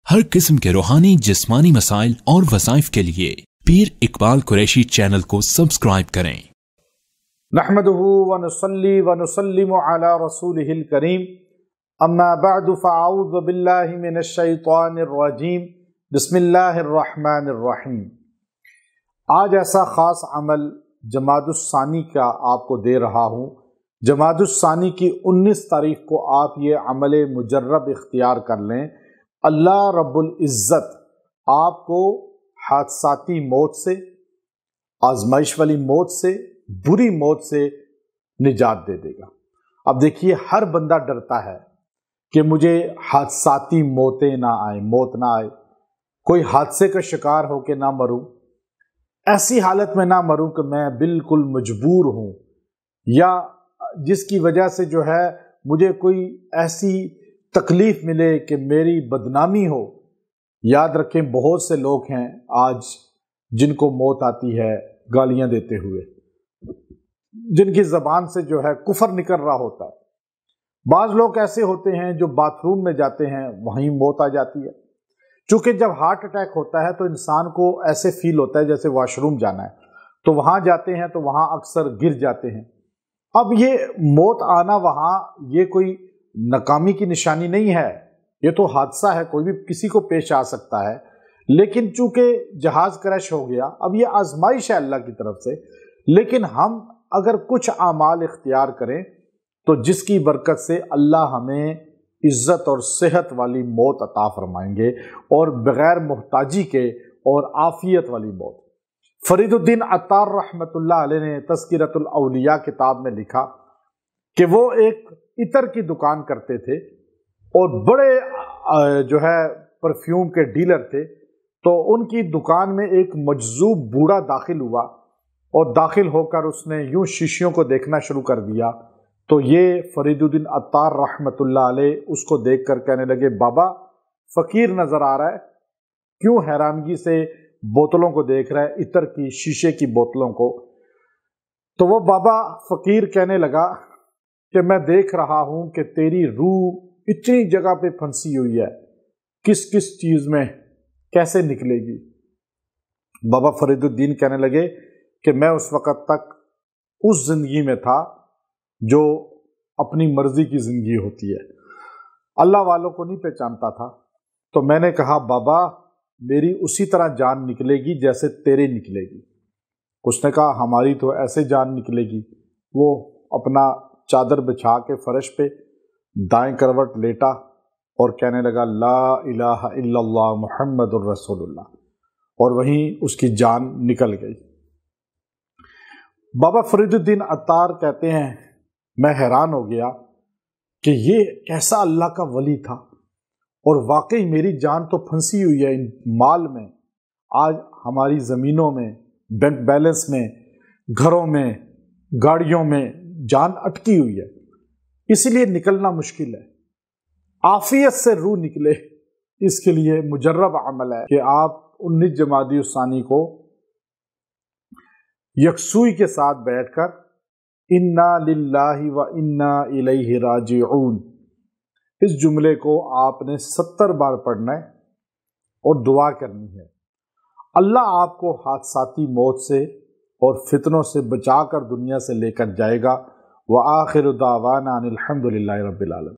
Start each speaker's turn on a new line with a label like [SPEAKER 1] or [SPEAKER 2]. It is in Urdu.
[SPEAKER 1] ہر قسم کے روحانی جسمانی مسائل اور وظائف کے لیے پیر اقبال قریشی چینل کو سبسکرائب کریں۔
[SPEAKER 2] نحمده ونصلي ونسلم على رسوله الكريم اما بعد فاعوذ بالله من الشیطان الرجیم بسم اللہ الرحمن الرحیم۔ آج ایسا خاص عمل جمادی الثانی کا آپ کو دے رہا ہوں۔ جمادی الثانی کی 19 تاریخ کو آپ یہ عمل مجرب اختیار کر لیں، اللہ رب العزت آپ کو حادثاتی موت سے، آزمائش والی موت سے، بری موت سے نجات دے دے گا۔ اب دیکھیے، ہر بندہ ڈرتا ہے کہ مجھے حادثاتی موتیں نہ آئیں، موت نہ آئے، کوئی حادثے کا شکار ہو کے نہ مروں، ایسی حالت میں نہ مروں کہ میں بالکل مجبور ہوں، یا جس کی وجہ سے جو ہے مجھے کوئی ایسی تکلیف ملے کہ میری بدنامی ہو۔ یاد رکھیں، بہت سے لوگ ہیں آج جن کو موت آتی ہے گالیاں دیتے ہوئے، جن کی زبان سے جو ہے کفر نکل رہا ہوتا ہے۔ بعض لوگ ایسے ہوتے ہیں جو باتھ روم میں جاتے ہیں، وہیں موت آ جاتی ہے۔ چونکہ جب ہارٹ اٹیک ہوتا ہے تو انسان کو ایسے فیل ہوتا ہے جیسے واش روم جانا ہے، تو وہاں جاتے ہیں تو وہاں اکثر گر جاتے ہیں۔ اب یہ موت آنا وہاں یہ کوئی ناکامی کی نشانی نہیں ہے، یہ تو حادثہ ہے، کوئی بھی کسی کو پیش آ سکتا ہے۔ لیکن چونکہ جہاز کریش ہو گیا، اب یہ آزمائش ہے اللہ کی طرف سے، لیکن ہم اگر کچھ اعمال اختیار کریں تو جس کی برکت سے اللہ ہمیں عزت اور صحت والی موت عطا فرمائیں گے، اور بغیر محتاجی کے اور عافیت والی موت۔ فرید الدین عطار رحمۃ اللہ علیہ نے تذکرۃ الاولیاء کتاب میں لکھا کہ وہ ایک عطر کی دکان کرتے تھے اور بڑے جو ہے پرفیوم کے ڈیلر تھے۔ تو ان کی دکان میں ایک مجذوب بوڑھا داخل ہوا، اور داخل ہو کر اس نے یوں شیشیوں کو دیکھنا شروع کر دیا۔ تو یہ فرید الدین عطار رحمۃ اللہ علیہ اس کو دیکھ کر کہنے لگے، بابا فقیر نظر آ رہا ہے، کیوں حیرانگی سے بوتلوں کو دیکھ رہا ہے، عطر کی شیشے کی بوتلوں کو؟ تو وہ بابا فقیر کہنے لگا کہ میں دیکھ رہا ہوں کہ تیری روح اتنی جگہ پہ پھنسی ہوئی ہے، کس کس چیز میں کیسے نکلے گی؟ بابا فرید الدین کہنے لگے کہ میں اس وقت تک اس زندگی میں تھا جو اپنی مرضی کی زندگی ہوتی ہے، اللہ والوں کو نہیں پہچانتا تھا۔ تو میں نے کہا، بابا میری اسی طرح جان نکلے گی جیسے تیرے نکلے گی۔ اس نے کہا، ہماری تو ایسے جان نکلے گی۔ وہ اپنا چادر بچھا کے فرش پہ دائیں کروٹ لیٹا اور کہنے لگا، لا الہ الا اللہ محمد الرسول اللہ، اور وہیں اس کی جان نکل گئی۔ بابا فرید الدین عطار کہتے ہیں، میں حیران ہو گیا کہ یہ کیسا اللہ کا ولی تھا، اور واقعی میری جان تو پھنسی ہوئی ہے ان مال میں، آج ہماری زمینوں میں، بینک بیلنس میں، گھروں میں، گاڑیوں میں جان اٹکی ہوئی ہے، اسی لیے نکلنا مشکل ہے۔ عافیت سے روح نکلے، اس کے لیے مجرب عمل ہے کہ آپ 19 جمادی الثانی کو یکسوئی کے ساتھ بیٹھ کر انا للہ و انا الیہ راجعون، اس جملے کو آپ نے 70 بار پڑھنا ہے اور دعا کرنی ہے۔ اللہ آپ کو حادثاتی موت سے اور فتنوں سے بچا کر دنیا سے لے کر جائے گا۔ وآخر دعوانا ان الحمد للہ رب العالمین۔